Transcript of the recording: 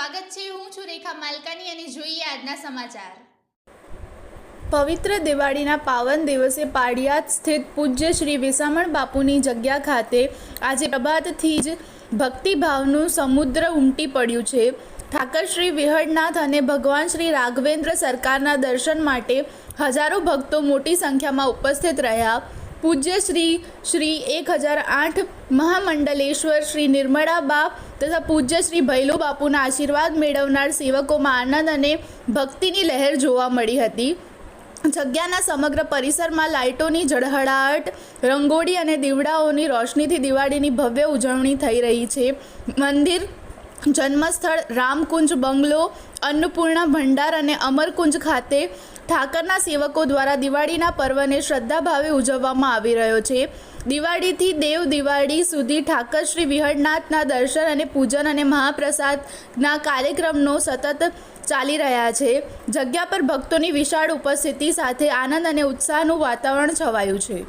સ્વાગત છે। હું છું રેખા માલકાની અને જોઈએ આજના સમાચાર। પવિત્ર દિવાળીના પાવન દિવસે પાળિયાદ સ્થિત પૂજ્ય શ્રી વિસામણ બાપુની જગ્યા ખાતે આજે પ્રભાતથી જ ભક્તિભાવનું સમુદ્ર ઉમટી પડ્યું છે। ઠાકર શ્રી વિહળનાથ અને ભગવાન શ્રી રાઘવેન્દ્ર સરકારના દર્શન માટે હજારો ભક્તો મોટી સંખ્યામાં ઉપસ્થિત રહ્યા। પૂજ્ય શ્રી 1008 મહામંડલેશ્વર શ્રી નિર્મળાબા તથા પૂજ્ય શ્રી ભૈલો બાપુના આશીર્વાદ મેળવનાર સેવકોમાં આનંદ અને ભક્તિની લહેર જોવા મળી હતી। જગ્યાના સમગ્ર પરિસરમાં લાઇટોની ઝળહળાટ, રંગોળી અને દીવડાઓની રોશનીથી દિવાળીની ભવ્ય ઉજવણી થઈ રહી છે। મંદિર, જન્મસ્થળ, રામકુંજ બંગલો, અન્નપૂર્ણા ભંડાર અને અમરકુંજ ખાતે ઠાકરના સેવકો દ્વારા દિવાળીના પર્વને શ્રદ્ધાભાવે ઉજવવામાં આવી રહ્યો છે। દિવાળીથી દેવ દિવાળી સુધી ઠાકર શ્રી વિહળનાથના દર્શન અને પૂજન અને મહાપ્રસાદના કાર્યક્રમનો સતત ચાલી રહ્યા છે। જગ્યા પર ભક્તોની વિશાળ ઉપસ્થિતિ સાથે આનંદ અને ઉત્સાહનું વાતાવરણ છવાયું છે।